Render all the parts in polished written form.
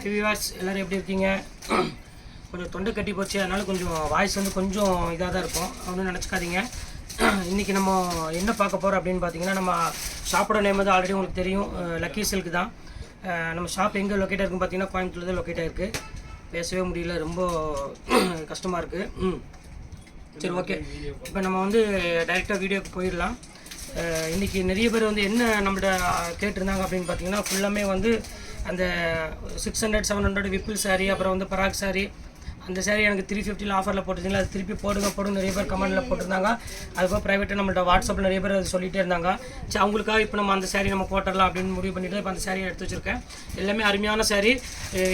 High viewers எல்லோரும் எப்படி இருக்கீங்க? கொஞ்சம் தொண்டை கட்டி போச்சு, அதனால் கொஞ்சம் வாய்ஸ் வந்து கொஞ்சம் இதாக தான் இருக்கும், ஒன்றும் நினச்சிக்காதீங்க. இன்றைக்கி நம்ம என்ன பார்க்க போகிறோம் அப்படின்னு பார்த்தீங்கன்னா, நம்ம ஷாப்போட நேம் வந்து ஆல்ரெடி உங்களுக்கு தெரியும், லக்கி சில்க் தான். நம்ம ஷாப் எங்கே லொக்கேட் இருக்குன்னு பார்த்தீங்கன்னா கோயம்புத்தூர் தான் லொக்கேட் ஆகிருக்கு. பேசவே முடியல, ரொம்ப கஷ்டமாக இருக்குது. சரி, ஓகே, இப்போ நம்ம வந்து டைரெக்டாக வீடியோக்கு போயிடலாம். இன்றைக்கி நிறைய பேர் வந்து என்ன நம்மள்ட்ட கேட்டிருந்தாங்க அப்படின்னு பார்த்தீங்கன்னா, ஃபுல்லாமே வந்து அந்த 600-700 விப்பிள் சாரீ, அப்புறம் வந்து பராக் சாரீ, அந்த சாரீ எனக்கு 350 ஆஃபரில் போட்டுருந்தீங்களா, அது திருப்பி போடுங்க நிறைய பேர் கமெண்டில் போட்டிருந்தாங்க. அதுக்கப்புறம் ப்ரைவேட்டாக நம்மள்ட்ட வாட்ஸ்அப்பில் நிறைய பேர் அது சொல்லிகிட்டே இருந்தாங்க. சரி, அவங்களுக்காக இப்போ நம்ம அந்த சாரீ நம்ம போட்டுடலாம் அப்படின்னு முடிவு பண்ணிவிட்டு இப்போ அந்த சாரீ எடுத்து வச்சுருக்கேன். எல்லாமே அருமையான சாரீ.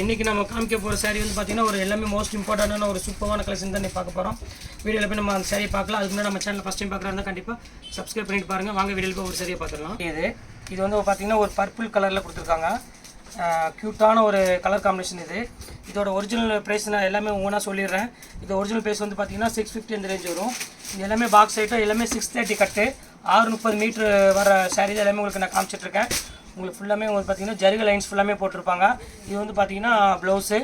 இன்றைக்கி நம்ம காமிக்க போகிற சாரீ வந்து பார்த்திங்கன்னா ஒரு எல்லாமே மோஸ்ட் இம்பார்ட்டண்டான ஒரு சூப்பரான கலெக்ஷன் தான் பார்க்க போகிறோம். வீடியோவில் போய் நம்ம அந்த சாரீ பார்க்கலாம். அதுக்கு முன்னாடி நம்ம சேனல் ஃபஸ்ட் டைம் பார்க்குறாங்க கண்டிப்பாக சப்ஸ்கிரைப் பண்ணிட்டு பாருங்கள். வாங்க வீடியோவில் போய் ஒரு சாரியை பார்த்துடலாம். இது வந்து பார்த்திங்கன்னா ஒரு பர்பிள் கலரில் கொடுத்துருக்காங்க. க்யூட்டான ஒரு கலர் காம்பினேஷன். இதோட ஒரிஜினல் ப்ரைஸ் நான் எல்லாமே ஒவ்வொன்றா சொல்லிடுறேன். இது ஒரிஜினல் ப்ரைஸ் வந்து பார்த்திங்கன்னா 650 அந்த ரேஞ்ச் வரும். இது எல்லாமே பாக்ஸ் ஐட்டம், எல்லாமே 630 கட்டு, 630 மீட்ரு வர சாரீ எல்லாமே உங்களுக்கு நான் காமிச்சிட்ருக்கேன். உங்களுக்கு ஃபுல்லாமே உங்களுக்கு பார்த்திங்கன்னா ஜரிகை லைன்ஸ் ஃபுல்லாமே போட்டிருப்பாங்க. இது வந்து பார்த்திங்கன்னா ப்ளவுஸு.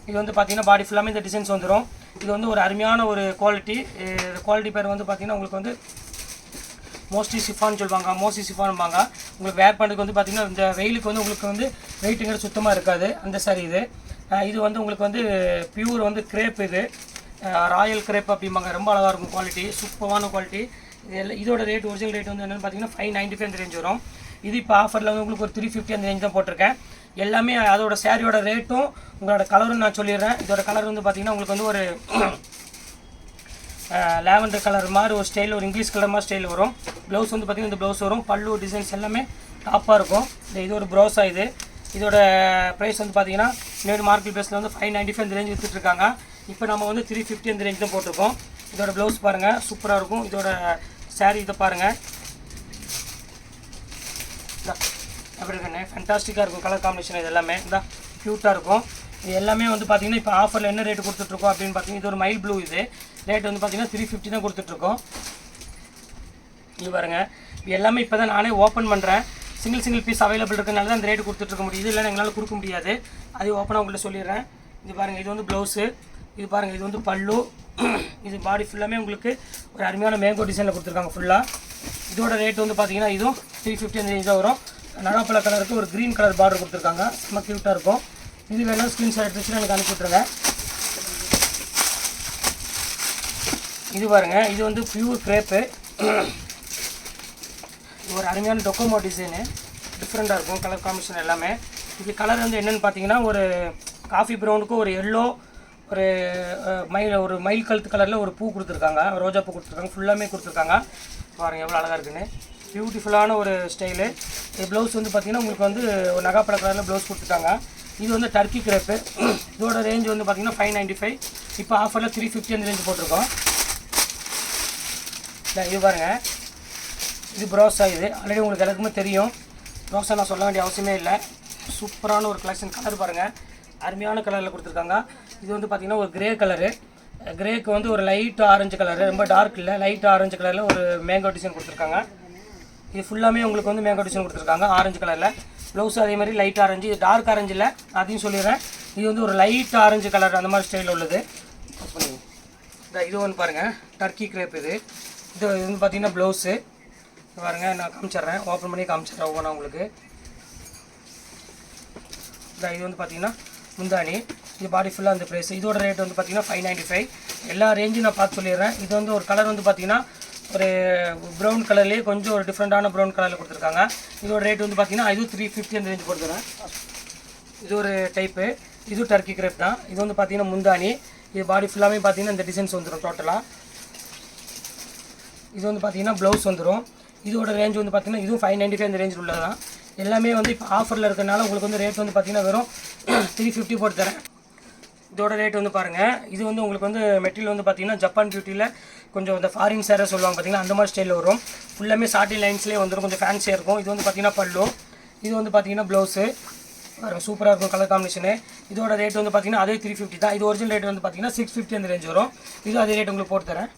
இது வந்து பார்த்திங்கன்னா பாடி ஃபுல்லாமே இந்த டிசைன்ஸ் வந்துடும். இது வந்து ஒரு அருமையான ஒரு குவாலிட்டி பேர் வந்து பார்த்திங்கன்னா உங்களுக்கு வந்து மோஸ்ட்லி சிஃபான்னு சொல்லுவாங்க, மோஸ்ட்லி சிஃபான்பாங்க. உங்களுக்கு வேர் பண்ணுறதுக்கு வந்து பார்த்திங்கன்னா இந்த வெயிலுக்கு வந்து உங்களுக்கு வந்து வெயிட்டுங்கிறது சுத்தமாக இருக்காது அந்த சாரி. இது வந்து உங்களுக்கு வந்து பியூர் வந்து கிரேப், இது ராயல் கிரேப் அப்படிம்பாங்க. ரொம்ப அழகாக இருக்கும், குவாலிட்டி சூப்பரான குவாலிட்டி. இதோட ரேட் ஒரிஜினல் ரேட் வந்து என்னென்னு பார்த்தீங்கன்னா 595 அந்த ரேஞ்ச் வரும். இது இப்போ ஆஃபரில் வந்து உங்களுக்கு ஒரு 350 அந்த ரேஞ்ச் தான் போட்டிருக்கேன். எல்லாமே அதோட சாரியோட ரேட்டும் உங்களோட கலரும் நான் சொல்லிடுறேன். இதோட கலர் வந்து பார்த்திங்கன்னா உங்களுக்கு வந்து ஒரு லாவெண்டர் கலர் மாதிரி ஒரு ஸ்டைல், ஒரு இங்கிலீஷ் கலர் மாதிரி ஸ்டைல் வரும். ப்ளவுஸ் வந்து பார்த்திங்கன்னா இந்த ப்ளவுஸ் வரும். பல்லு டிசைன்ஸ் எல்லாமே டாப்பாக இருக்கும். இது ஒரு ப்ரௌஸா. இதோட ப்ரைஸ் வந்து பார்த்திங்கன்னா இன்னொரு மார்க்கெட் ப்ரைஸில் வந்து 595 அந்த ரேஞ்ச் விற்றுட்ருக்காங்க. இப்போ நம்ம வந்து 350 அந்த ரேஞ்ச் தான் போட்டிருக்கோம். இதோட ப்ளவுஸ் பாருங்கள், சூப்பராக இருக்கும். இதோட சாரீ இதை பாருங்கள், அப்படி இருக்குண்ணே, ஃபேண்டாஸ்டிக்காக இருக்கும் கலர் காம்பினேஷன். இது எல்லாமே இந்த க்யூட்டாக இருக்கும். இது எல்லாமே வந்து பார்த்திங்கன்னா இப்போ ஆஃபரில் என்ன ரேட்டு கொடுத்துட்ருக்கோம் அப்படின்னு பார்த்தீங்கன்னா, இது ஒரு மைல் ப்ளூ. இது ரேட் வந்து பார்த்திங்கன்னா 350 தான் கொடுத்துட்ருக்கோம். இது பாருங்கள், இது எல்லாமே இப்போ தான் நானே ஓப்பன் பண்ணுறேன். சிங்கிள் பீஸ் அவைலபிள் இருக்கிறனால தான் அந்த ரேட்டு கொடுத்துட்ருக்க முடியும். இது இல்லைன்னா எங்களால் கொடுக்க முடியாது. அது ஓப்பனாக உங்கள்கிட்ட சொல்லிடுறேன். இது பாருங்கள், இது வந்து ப்ளவுஸு. இது பாருங்கள், இது வந்து பல்லு. இது பாடி ஃபுல்லாமே உங்களுக்கு ஒரு அருமையான மேங்கோ டிசைனில் கொடுத்துருக்காங்க ஃபுல்லாக. இதோட ரேட் வந்து பார்த்திங்கன்னா இதுவும் 350 அந்த ரேஞ்ச் தான் வரும். நடாப்பழ கலருக்கு ஒரு க்ரீன் கலர் பார்டர் கொடுத்துருக்காங்க, ரொம்ப க்யூட்டாக இருக்கும். இது வேணால் ஸ்க்ரீன்ஷாட் எடுத்துச்சுன்னா எனக்கு அனுப்பிவிட்ருங்க. இது பாருங்கள், இது வந்து பியூர் கிரேப்பு. ஒரு அருமையான டொக்கோமோ டிசைனு, டிஃப்ரெண்ட்டாக இருக்கும் கலர் காம்பினேஷன் எல்லாமே. இது கலர் வந்து என்னென்னு பார்த்தீங்கன்னா ஒரு காஃபி ப்ரௌனுக்கு ஒரு எல்லோ, ஒரு மயில் கழுத்து கலரில் ஒரு பூ கொடுத்துருக்காங்க, ரோஜா பூ கொடுத்துருக்காங்க, ஃபுல்லாமே கொடுத்துருக்காங்க. பாருங்கள் எவ்வளோ அழகாக இருக்குன்னு, பியூட்டிஃபுல்லான ஒரு ஸ்டைலு. இது ப்ளவுஸ் வந்து பார்த்திங்கன்னா உங்களுக்கு வந்து ஒரு நகாப்பழ கலரில் ப்ளவுஸ் கொடுத்துருக்காங்க. இது வந்து டர்க்கி கிரேப்பு. இதோட ரேஞ்ச் வந்து பார்த்திங்கன்னா 595. இப்போ ஆஃபரில் 350 அந்த ரேஞ்ச் போட்டிருக்கோம். இது பாருங்கள், இது ப்ரோஸா. இது ஆல்ரெடி உங்களுக்கு எல்லாருக்குமே தெரியும். ப்ரோஸா நான் சொல்ல வேண்டிய அவசியமே இல்லை. சூப்பரான ஒரு கலெக்ஷன். கலர் பாருங்கள், அருமையான கலரில் கொடுத்துருக்காங்க. இது வந்து பார்த்திங்கன்னா ஒரு கிரே கலரு. கிரேக்கு வந்து ஒரு லைட் ஆரஞ்சு கலரு, ரொம்ப டார்க் இல்லை, லைட் ஆரஞ்சு கலரில் ஒரு மேங்கோ டிசைன் கொடுத்துருக்காங்க. இது ஃபுல்லாமே உங்களுக்கு வந்து மேங்கோ டிசைன் கொடுத்துருக்காங்க ஆரஞ்சு கலரில். ப்ளவுஸ் அதே மாதிரி லைட் ஆரஞ்சு. இது டார்க் ஆரஞ்சு இல்லை, அதையும் சொல்லிடுறேன். இது வந்து ஒரு லைட் ஆரஞ்சு கலர் அந்த மாதிரி ஸ்டைலில் உள்ளது. இது ஒன்று பாருங்கள், டர்க்கி கிரேப். இது வந்து பார்த்திங்கன்னா ப்ளவுஸு பாருங்கள், நான் காமிச்சிட்றேன், ஓப்பன் பண்ணி காமிச்சிட்றேன் ஒவ்வொன்றா உங்களுக்கு. இது வந்து பார்த்திங்கன்னா முந்தானி. இது பாடி ஃபுல்லாக அந்த ப்ரைஸ். இதோட ரேட் வந்து பார்த்திங்கன்னா 595. எல்லா ரேஞ்சும் நான் பார்த்து சொல்லிடுறேன். இது வந்து ஒரு கலர் வந்து பார்த்திங்கன்னா ஒரு ப்ரௌன் கலர்லேயே கொஞ்சம் ஒரு டிஃப்ரெண்ட்டான ப்ரௌன் கலரில் கொடுத்துருக்காங்க. இதோட ரேட் வந்து பார்த்திங்கன்னா இது 350 அந்த ரேஞ்ச் கொடுத்துறேன். இது ஒரு டைப்பு, இது டர்க்கி கிரேப் தான். இது வந்து பார்த்திங்கன்னா முந்தானி. இது பாடி ஃபுல்லாமே பார்த்திங்கன்னா இந்த டிசைன்ஸ் வந்துடும் டோட்டலாக. இது வந்து பார்த்திங்கன்னா ப்ளவுஸ் வந்துடும். இதோட ரேஞ்ச் வந்து பார்த்திங்கன்னா இதுவும் 595 அந்த ரேஞ்சில் உள்ளது தான். எல்லாமே வந்து இப்போ ஆஃபரில் இருக்கிறனால உங்களுக்கு வந்து ரேட் வந்து பார்த்திங்கன்னா வெறும் 350 போட்டு தரேன். இதோட ரேட் வந்து பாருங்கள், இது வந்து உங்களுக்கு வந்து மெட்டீரியல் வந்து பார்த்திங்கன்னா ஜப்பான் பியூட்டியில் கொஞ்சம் இந்த ஃபாரின் சேரை சொல்லுவாங்க பார்த்திங்கன்னா, அந்த மாதிரி ஸ்டைலில் வரும். ஃபுல்லாமே சாட்டின் லைன்ஸ்லேயே வந்துடும், கொஞ்சம் ஃபேன்சியாக இருக்கும். இது வந்து பார்த்திங்கன்னா பல்லு. இது வந்து பார்த்திங்கன்னா ப்ளவுஸு. சூப்பராக இருக்கும் கலர் காம்பினேஷனு. இதோட ரேட் வந்து பார்த்திங்கன்னா அதே 350 தான். இது ஒரிஜினல் ரேட் வந்து பார்த்திங்கன்னா 650 அந்த ரேஞ்ச் வரும். இது அதே ரேட் உங்களுக்கு போட்டு தரேன்.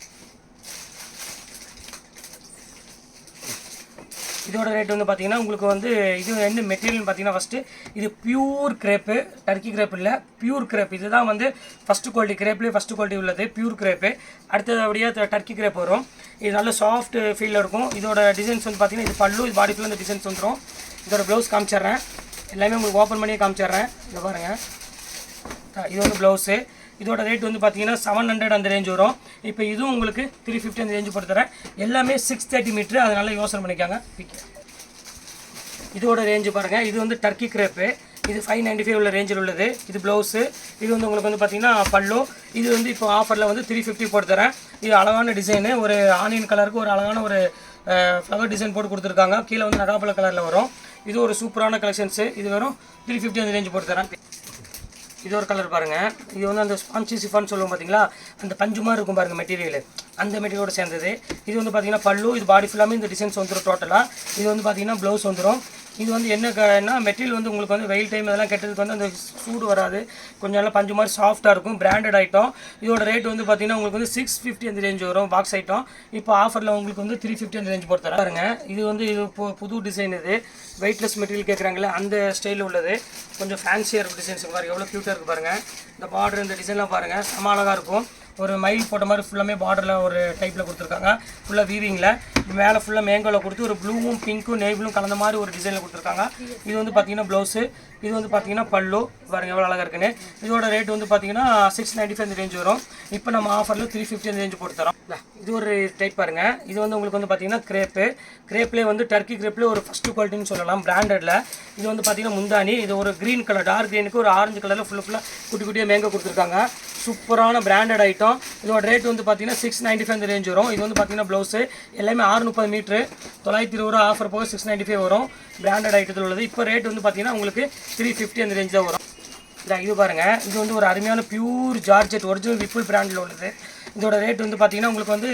இதோட ரேட் வந்து பார்த்தீங்கன்னா உங்களுக்கு வந்து இது என்ன மெட்டீரியல்னு பார்த்தீங்கன்னா ஃபஸ்ட்டு இது பியூர் கிரேப்பு, டர்க்கி கிரேப் இல்லை, பியூர் கிரேப். இதுதான் வந்து ஃபஸ்ட்டு குவாலிட்டி, கிரேப்லேயே ஃபஸ்ட்டு குவாலிட்டி உள்ளது பியூர் கிரேப்பு. அடுத்தபடியாக டர்க்கி கிரேப் வரும். இது நல்ல சாஃப்ட் ஃபீலில் இருக்கும். இதோட டிசைன்ஸ் வந்து பார்த்தீங்கன்னா இது பல்லு, இது பாடி ஃபுல்லாக இந்த டிசைன்ஸ் வந்துடும். இதோட ப்ளவுஸ் காமிச்சிட்றேன், எல்லாமே உங்களுக்கு ஓப்பன் பண்ணியே காமிச்சிட்றேன். இதை பாருங்கள், இது வந்து ப்ளவுஸு. இதோட ரேட் வந்து பார்த்தீங்கன்னா 700 அந்த ரேஞ்ச் வரும். இப்போ இதுவும் உங்களுக்கு 350 அந்த ரேஞ்சு போட்டு தரேன். எல்லாமே 630 மீட்ரு, அதனால யோசனை பண்ணிக்காங்க. இதோட ரேஞ்சு பாருங்கள், இது வந்து டர்க்கி கிரேப்பு. இது 595 உள்ள ரேஞ்சில் உள்ளது. இது ப்ளவுஸு. இது வந்து உங்களுக்கு வந்து பார்த்தீங்கன்னா பல்லு. இது வந்து இப்போ ஆஃபரில் வந்து 350 போட்டு தரேன். இது அழகான டிசைனு, ஒரு ஆனியன் கலருக்கு ஒரு அழகான ஒரு ஃப்ளவர் டிசைன் போட்டு கொடுத்துருக்காங்க. கீழே வந்து நகாப்பழ கலரில் வரும். இது ஒரு சூப்பரான கலெக்ஷன்ஸு. இது வெறும் 350 அந்த ரேஞ்சு போட்டு தரேன். இது ஒரு கலர் பாருங்கள், இது வந்து அந்த ஸ்பான்சி சிஃபான்னு சொல்லுவோம் பார்த்தீங்களா, அந்த பஞ்சு மாதிரி இருக்கும் பாருங்கள் மெட்டீரியல், அந்த மெட்டீரியலோட சேர்ந்தது. இது வந்து பார்த்தீங்கன்னா பல்லு, இது பாடி ஃபுல்லாமே இந்த டிசைன்ஸ் வந்துடும் டோட்டலாக. இது வந்து பார்த்தீங்கன்னா ப்ளவுஸ் வந்துடும். இது வந்து என்ன மெட்டீரியல் வந்து உங்களுக்கு வந்து வெயில் டைம் இதெல்லாம் கெட்டதுக்கு வந்து அந்த சூடு வராது, கொஞ்சம் நல்லா பஞ்சு மாதிரி சாஃப்ட்டாக இருக்கும். Branded item. இதோட ரேட் வந்து பார்த்தீங்கன்னா உங்களுக்கு வந்து 650 அந்த ரேஞ்ச் வரும் பாக்ஸ் ஐட்டம். இப்போ ஆஃபரில் உங்களுக்கு வந்து 350 அந்த ரேஞ்ச் போட்டு தரேன். பாருங்க, இது வந்து இது புது டிசைன். இது வெயிட்லெஸ் மெட்டீரியல் கேட்குறாங்களே அந்த ஸ்டைலில் உள்ளது. கொஞ்சம் ஃபேன்சியாக இருக்கும் டிசைன்ஸ் பாருங்கள், எவ்வளோ க்யூட்டாக இருக்குது பாருங்கள். இந்த பார்டர் இந்த டிசைன்லாம் பாருங்கள், செம அழகாக இருக்கும். ஒரு மயில் போட்ட மாதிரி ஃபுல்லாமே பார்டரில் ஒரு டைப்பில் கொடுத்துருக்காங்க. ஃபுல்லாக வீவிங்கில் மேலே ஃபுல்லாக மேங்கோவில் கொடுத்து ஒரு ப்ளூவும் பிங்க்கும் நேவிலும் கலந்த மாதிரி ஒரு டிசைனில் கொடுத்துருக்காங்க. இது வந்து பார்த்தீங்கன்னா ப்ளவுஸு. இது வந்து பார்த்தீங்கன்னா பல்லு பாருங்கள் எவ்வளோ அழகாக இருக்குன்னு. இதோட ரேட் வந்து பார்த்தீங்கன்னா 695 அந்த ரேஞ்ச் வரும். இப்போ நம்ம ஆஃபரில் 350 அந்த ரேஞ்ச் போட்டு தரோம். இது ஒரு டைப் பாருங்கள், இது வந்து உங்களுக்கு வந்து பார்த்தீங்கன்னா கிரேப்லேயே வந்து டர்க்கி கிரேப்லேயே ஒரு ஃபஸ்ட்டு குவாலிட்டின்னு சொல்லலாம், பிராண்டடில். இது வந்து பார்த்தீங்கன்னா முந்தானி. இது ஒரு க்ரீன் கலர், டார்க் க்ரீனுக்கு ஒரு ஆரஞ்சு கலரில் ஃபுல்லாக குட்டி குட்டியாக மேங்கோ கொடுத்துருக்காங்க. சூப்பரான பிராண்டட் ஐட்டம். இதோட ரேட் வந்து பார்த்தீங்கன்னா 695 அந்த ரேஞ்ச் வரும். இது வந்து பார்த்தீங்கன்னா ப்ளவுஸு எல்லாமே 630 மீட்ரு, 920 ஆஃபர் போக 695 வரும். பிராண்டட் ஐட்டத்தில் உள்ளது. இப்போ ரேட் வந்து பார்த்தீங்கன்னா உங்களுக்கு 350 அந்த ரேஞ்ச் தான் வரும். இது பாருங்கள், இது வந்து ஒரு அருமையான பியூர் ஜார்ஜெட் ஒரிஜினல் விப்புல் பிராண்டில் உள்ளது. இதோட ரேட் வந்து பார்த்தீங்கன்னா உங்களுக்கு வந்து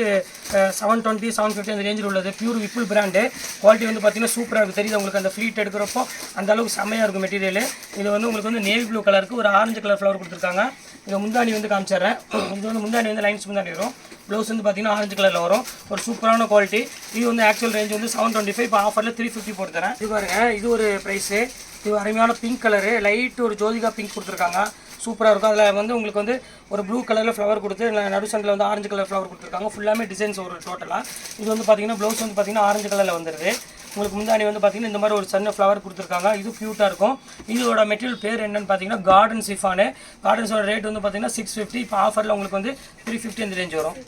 720 750 அந்த ரேஞ்சில் உள்ளது. Pure Vipul brand. குவாலிட்டி வந்து பார்த்தீங்கன்னா சூப்பராக இருக்குது, தெரியுது உங்களுக்கு. அந்த ஃப்ளீட் எடுக்கிறப்போ அந்த அளவுக்கு செம்மையாக இருக்கும் மெட்டீரியல். இது வந்து உங்களுக்கு வந்து நேவி ப்ளூ கலருக்கு ஒரு ஆரஞ்சு கலர் ஃப்ளவர் கொடுத்துருக்காங்க. இது முந்தானி வந்து காமிச்சிடுறேன். இது வந்து முந்தானி வந்து லைன்ஸ் முந்தானி வரும். ப்ளவுஸ் வந்து பார்த்தீங்கன்னா ஆரஞ்சு கலரில் வரும். ஒரு சூப்பரான குவாலிட்டி. இது வந்து ஆக்சுவல் ரேஞ்ச் வந்து 725. இப்போ ஆஃபரில் 350 போட்டு தரேன். இது பாருங்கள், இது ஒரு ப்ரைஸு. இது அருமையான பிங்க் கலரு, லைட் ஒரு ஜோதிகா பிங்க் கொடுத்துருக்காங்க. சூப்பராக இருக்கும். அதில் வந்து உங்களுக்கு வந்து ஒரு ப்ளூ கலரில் ஃப்ளவர் கொடுத்து நடு சென்டரில் வந்து ஆரஞ்சு கலர் ஃப்ளவர் கொடுத்துருக்காங்க. ஃபுல்லாமே டிசைன்ஸ் ஒரு டோட்டலாக. இது வந்து பார்த்தீங்கன்னா ப்ளவுஸ் வந்து பார்த்தீங்கன்னா ஆரஞ்சு கலரில் வந்துடுது. உங்களுக்கு முந்தானி வந்து பார்த்தீங்கன்னா இந்த மாதிரி ஒரு சின்ன ஃப்ளவர் கொடுத்துருக்காங்க. இது க்யூட்டாக இருக்கும். இதோட மெட்டீரியல் பேர் என்னென்னு பார்த்தீங்கன்னா கார்டன் சிஃபானு. கார்டன்ஸோட ரேட் வந்து பார்த்தீங்கன்னா 650. இப்போ ஆஃபரில் உங்களுக்கு வந்து 350 அந்த ரேஞ்ச் வரும்.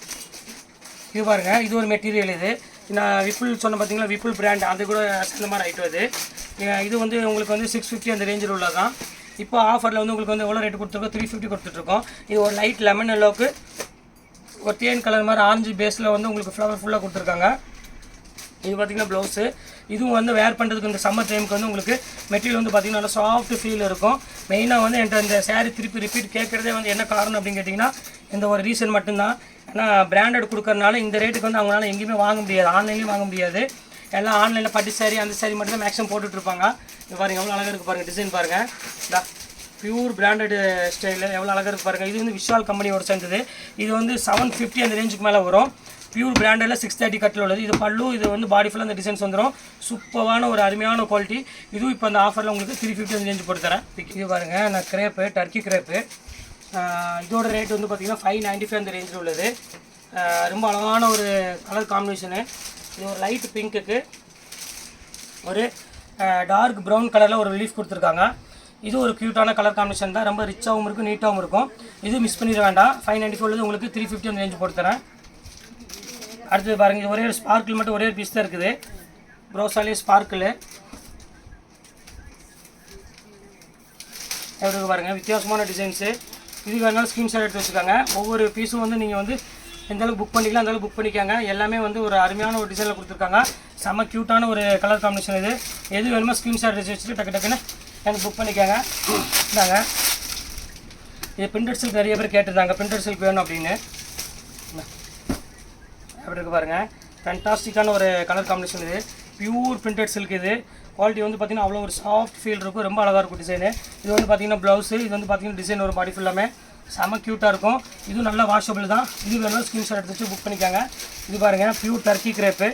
இது பாருங்கள், இது ஒரு மெட்டீரியல். இது நான் விப்புல் சொன்ன பார்த்தீங்களா, விப்புல் பிராண்ட், அது கூட சேர்ந்த மாதிரி ஐட்டம் இது. இது வந்து உங்களுக்கு வந்து 650 அந்த ரேஞ்சில் உள்ளதான். இப்போ ஆஃபரில் வந்து உங்களுக்கு வந்து எவ்வளோ ரேட்டு கொடுத்துருக்கோம், 350 கொடுத்துட்ருக்கோம். இது ஒரு லைட் லெமன் எல்லோவுக்கு ஒரு தேன் கலர் மாதிரி ஆரஞ்சு பேஸில் வந்து உங்களுக்கு ஃப்ளவர் ஃபுல்லாக கொடுத்துருக்காங்க. இது பார்த்திங்கன்னா ப்ளவுஸு. இதுவும் வந்து வேர் பண்ணுறதுக்கு இந்த சம்மர் டைமுக்கு வந்து உங்களுக்கு மெட்டீரியல் வந்து பார்த்திங்கன்னா நல்லா சாஃப்ட் ஃபீல் இருக்கும். மெயினாக வந்து என்கிட்ட இந்த சேரீ திருப்பி ரிப்பீட் கேட்குறதே வந்து என்ன காரணம் அப்படின்னு கேட்டிங்கன்னா இந்த ஒரு ரீசன் மட்டும்தான். ஏன்னா பிராண்டட் கொடுக்கறனால இந்த ரேட்டுக்கு வந்து அவங்களால எங்கேயுமே வாங்க முடியாது, ஆன்லைன்லேயும் வாங்க முடியாது. எல்லாம் ஆன்லைனில் பட்டு சாரி அந்த சாரி மட்டும் தான் மேக்ஸிமம் போட்டுட்ருப்பாங்க. இது பாருங்கள் எவ்வளோ அழகாக இருக்குது பாருங்கள், டிசைன் பாருங்கள். இந்த பியூர் பிராண்டட் ஸ்டைலில் எவ்வளோ அழகாக இருக்குது பாருங்கள். இது வந்து விஷால் கம்பெனியோட சேர்ந்தது. இது வந்து 750 அந்த ரேஞ்சுக்கு மேலே வரும். பியூர் பிராண்டில் 630 கட்டில் உள்ளது. இது பல்லு. இது வந்து பாடி ஃபுல்லாக அந்த டிசைன்ஸ் வந்துடும். சூப்பரான ஒரு அருமையான குவாலிட்டி. இதுவும் இப்போ அந்த ஆஃபரில் உங்களுக்கு 350 அந்த ரேஞ்சு போட்டு தரேன். இது பாருங்கள், நான் கிரேப்பு, டர்க்கி கிரேப்பு. இதோட ரேட் வந்து பார்த்திங்கன்னா 595 அந்த ரேஞ்சில் உள்ளது. ரொம்ப அழகான ஒரு கலர் காம்பினேஷனு. இது ஒரு லைட் பிங்க்குக்கு ஒரு டார்க் ப்ரௌன் கலரில் ஒரு லீஃப் கொடுத்துருக்காங்க. இது ஒரு க்யூட்டான கலர் காம்பினேஷன் தான். ரொம்ப ரிச்சாகவும் இருக்கும், நீட்டாகவும் இருக்கும். இது மிஸ் பண்ணிட வேண்டாம். 595 உள்ளது உங்களுக்கு 350 அந்த ரேஞ்சு போட்டு தரேன். அடுத்தது பாருங்கள், இது ஒரே ஒரு ஸ்பார்க்கிள் மட்டும் ஒரே ஒரு பீஸ் தான் இருக்குது. ப்ரோசாலே ஸ்பார்க்கிள் எப்படி பாருங்கள், வித்தியாசமான டிசைன்ஸு. இது வேணாலும் ஸ்க்ரீன்ஷாட் எடுத்து வச்சுக்காங்க. ஒவ்வொரு பீஸும் வந்து நீங்கள் வந்து எந்த அளவுக்கு புக் பண்ணிக்கலாம் அந்த அளவுக்கு புக் பண்ணிக்காங்க. எல்லாமே வந்து ஒரு அருமையான ஒரு டிசைனில் கொடுத்துருக்காங்க. செம்ம க்யூட்டான ஒரு கலர் காம்பினேஷன். இது எது வேணுமோ ஸ்க்ரீன்ஷாட் எடுத்து வச்சுட்டு டக்குன்னு எனக்கு புக் பண்ணிக்காங்க. இந்தாங்க, இது பிரிண்டட் சில்க் நிறைய பேர் கேட்டிருந்தாங்க, பிரிண்டட் சில்க் வேணும் அப்படின்னு. அப்படி இருக்கு பாருங்கள், ஃபேண்டாஸ்டிக்கான ஒரு கலர் காம்பினேஷன். இது பியூர் பிரிண்டட் சில்க். இது குவாலிட்டி வந்து பார்த்திங்கன்னா அவ்வளோ ஒரு சாஃப்ட் ஃபீல் இருக்கும். ரொம்ப அழகாக இருக்கும் டிசைனு. இது வந்து பார்த்திங்கன்னா ப்ளவுஸு. இது வந்து பார்த்திங்கன்னா டிசைன் ஒரு பாடி ஃபுல்லாமே செம்ம க்யூட்டாக இருக்கும். இதுவும் நல்லா வாஷபிள் தான். இது வேணும் ஸ்க்ரீன்ஷாட் எடுத்து வச்சு புக் பண்ணிக்காங்க. இது பாருங்கள், பியூர் டர்க்கி கிரேப்பு.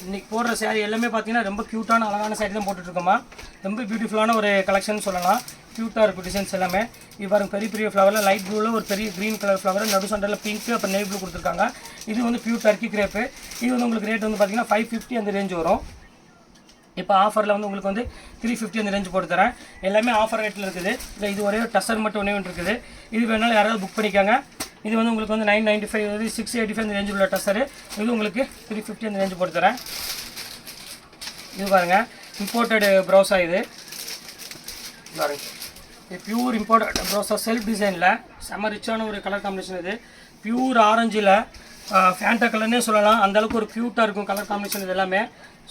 இன்றைக்கி போடுற சாரீ எல்லாமே பார்த்தீங்கன்னா ரொம்ப க்யூட்டான அழகான சாரீ தான் போட்டுட்ருக்கோமா. ரொம்ப பியூட்டிஃபுல்லான ஒரு கலெக்ஷன் சொல்லலாம். க்யூட்டாக இருக்கும் டிசைன்ஸ் எல்லாமே. இது பாருங்க பெரிய பெரிய ஃப்ளவரில் லைட் ப்ளூவில் ஒரு பெரிய க்ரீன் கலர் ஃப்ளவர், நடு சென்டரில் பிங்க், அப்புறம் நேவி ப்ளூ கொடுத்துருக்காங்க. இது வந்து பியூர் டர்க்கி கிரேப்பு. இது வந்து உங்களுக்கு ரேட் வந்து பார்த்தீங்கன்னா 550 அந்த ரேஞ்ச் வரும். இப்போ ஆஃபரில் வந்து உங்களுக்கு வந்து 350 அந்த ரேஞ்ச் போட்டு தரேன். எல்லாமே ஆஃபர் ரேட்டில் இருக்குது. இல்லை இது ஒரே டசர் மட்டும் ஒன்றே ஒன்று இருக்குது. இது வேணாலும் யாராவது புக் பண்ணிக்காங்க. இது வந்து உங்களுக்கு வந்து 995 685 அந்த ரேஞ்சில் உள்ள டசரு. இது உங்களுக்கு 350 அந்த ரேஞ்சு போட்டு தரேன். இது பாருங்கள் இம்போர்ட்டடு ப்ரௌஸா. இது பாருங்க இது பியூர் இம்போர்ட்டட் ப்ரௌஸா செல்ஃப் டிசைனில் செம்ம ரிச்சான ஒரு கலர் காம்பினேஷன். இது பியூர் ஆரஞ்சில் ஃபேண்டா கலர்னே சொல்லலாம். அந்தளவுக்கு ஒரு க்யூட்டாக இருக்கும் கலர் காம்பினேஷன். இது எல்லாமே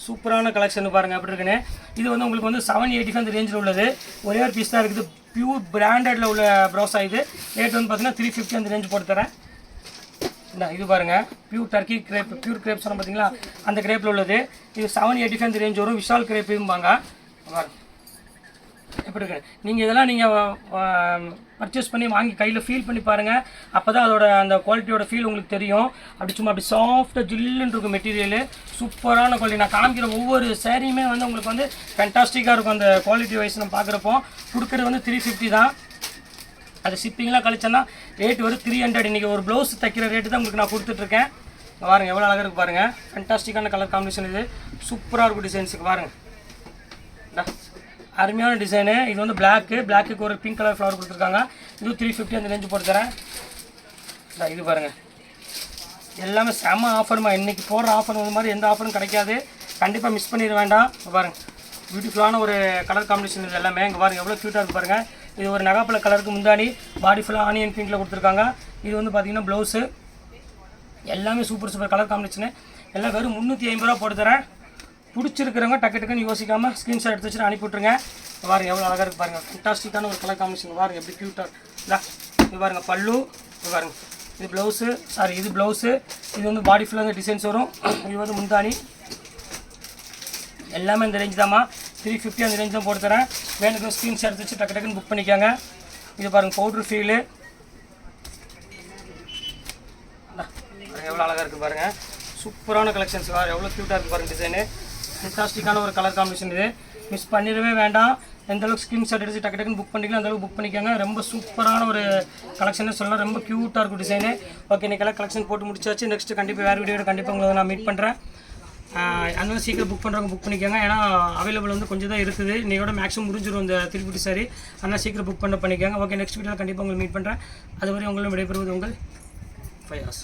சூப்பரான கலெக்ஷன் பாருங்கள் எப்படி இருக்குன்னு. இது வந்து உங்களுக்கு வந்து 785 அந்த ரேஞ்சில் உள்ளது. ஒரே ஒரு பீஸ் தான் இருக்குது. பியூர் பிராண்டடில் உள்ள ப்ரௌஸா. இது ரேட் வந்து பார்த்தீங்கன்னா 350 அந்த ரேஞ்ச் போட்டு தரேன். இல்லை இது பாருங்கள் pure Turkey crepe, pure crepe சொன்னால் பார்த்தீங்களா அந்த கிரேப்பில் உள்ளது. இது 785 அந்த ரேஞ்ச் வரும். விஷால் கிரேப் இதும்பாங்க. பாருங்க எப்படி இருக்கு. நீங்கள் இதெல்லாம் நீங்கள் பர்ச்சேஸ் பண்ணி வாங்கி கையில் ஃபீல் பண்ணி பாருங்கள். அப்போ தான் அதோட அந்த குவாலிட்டியோட ஃபீல் உங்களுக்கு தெரியும். அப்படி சும்மா அப்படி சாஃப்டாக ஜில்லுன்னு இருக்கும் மெட்டீரியலு. சூப்பரான குவாலிட்டி. நான் காமிக்கிற ஒவ்வொரு சேரீயுமே வந்து உங்களுக்கு வந்து ஃபேண்டாஸ்டிக்காக இருக்கும். அந்த குவாலிட்டி வைஸ் நம்ம பார்க்குறப்போ கொடுக்குறது வந்து 350 தான். அது ஷிப்பிங்லாம் கழிச்சோன்னா ரேட் வரும் 300. இன்றைக்கி ஒரு ப்ளவுஸ் தைக்கிற ரேட்டு தான் உங்களுக்கு நான் கொடுத்துட்ருக்கேன். பாருங்கள் எவ்வளோ அழகாக இருக்குது பாருங்கள். ஃபேண்டாஸ்டிக்கான கலர் காம்பினேஷன். இது சூப்பராக இருக்கும் டிசைன்ஸுக்கு பாருங்கள். அருமையான டிசைனு. இது வந்து பிளாக்குக்கு ஒரு பிங்க் கலர் ஃப்ளவர் கொடுத்துருக்காங்க. இது 350 அந்த ரேஞ்சு போட்டு தரேன். இது பாருங்கள் எல்லாமே செம்ம ஆஃபருமா. இன்றைக்கி போடுற ஆஃபர் இந்த மாதிரி எந்த ஆஃபரும் கிடைக்காது. கண்டிப்பாக மிஸ் பண்ணிட வேண்டாம். பாருங்கள் பியூட்டிஃபுல்லான ஒரு கலர் காம்பினேஷன். இது எல்லாமே இங்கே பாருங்கள் எவ்வளோ க்யூட்டாக இருக்குது பாருங்கள். இது ஒரு நகாப்பழ கலருக்கு முந்தாடி, பாடி ஃபுல்லாக ஆனியன் பிங்கில் கொடுத்துருக்காங்க. இது வந்து பார்த்திங்கன்னா ப்ளவுஸு. எல்லாமே சூப்பர் கலர் காம்பினேஷனு. எல்லாம் வெறும் 350 ரூபா போட்டு தரேன். பிடிச்சிருக்கிறவங்க டக்குன்னு யோசிக்காமல் ஸ்க்ரீன்ஷாட் எடுத்து வச்சுட்டு அனுப்பிவிட்ருங்க. பாருங்கள் எவ்வளோ அழகாக இருக்குது பாருங்கள். ஃபேண்டாஸ்டிக்கான ஒரு கலர் காம்பினேஷன். பாருங்கள் எப்படி க்யூட்டாக இல்லை. இது பாருங்கள் பல்லு. இது பாருங்கள் இது ப்ளவுஸு. இது ப்ளவுஸு. இது வந்து பாடி ஃபுல்லாக வந்து டிசைன்ஸ் வரும். இது வந்து முந்தானி. எல்லாமே இந்த ரேஞ்ச் தான்மா. 350 அந்த ரேஞ்ச் தான் போட்டு தரேன். வேணுக்கு ஸ்க்ரீன்ஷாட் எடுத்து வச்சு டக்குன்னு புக் பண்ணிக்காங்க. இது பாருங்கள் பவுட்ரு ஃபீலு. எவ்வளோ அழகாக இருக்குது பாருங்கள். சூப்பரான கலெக்ஷன்ஸ். எவ்வளோ க்யூட்டாக இருக்குது பாருங்கள் டிசைனு. ஃபேண்டாஸ்டிக்கான ஒரு கலர் காம்பினேஷன். இது மிஸ் பண்ணிடவே வேண்டாம். எந்தளவுக்கு ஸ்க்ரீன்ஷாட் எடுத்து டக்குன்னு புக் பண்ணிக்கலாம் அந்தளவுக்கு புக் பண்ணிக்கோங்க. ரொம்ப சூப்பரான ஒரு கலெக்ஷன் சொல்லலாம். ரொம்ப க்யூட்டாக இருக்கும் டிசைனு. ஓகே இன்றைக்கெல்லாம் கலெக்ஷன் போட்டு முடிச்சாச்சு. நெக்ஸ்ட்டு கண்டிப்பாக வேறு வீடியோட கண்டிப்பாக உங்களை நான் மீட் பண்ணுறேன். அதனால சீக்கிரம் புக் பண்ணுறவங்க புக் பண்ணிக்கோங்க. ஏன்னா அவைலபிள் வந்து கொஞ்சம் தான் இருக்குது. இன்றையோட மேக்ஸிமம் முடிஞ்சிடும் இந்த திருப்பதி சாரி. அதனால் சீக்கிரம் புக் பண்ணிக்கோங்க. ஓகே நெக்ஸ்ட் வீடியோவில் கண்டிப்பாக உங்களை மீட் பண்ணுறேன். அதுவரை உங்களும் விடைபெறுவது உங்கள் ஃபயாஸ்.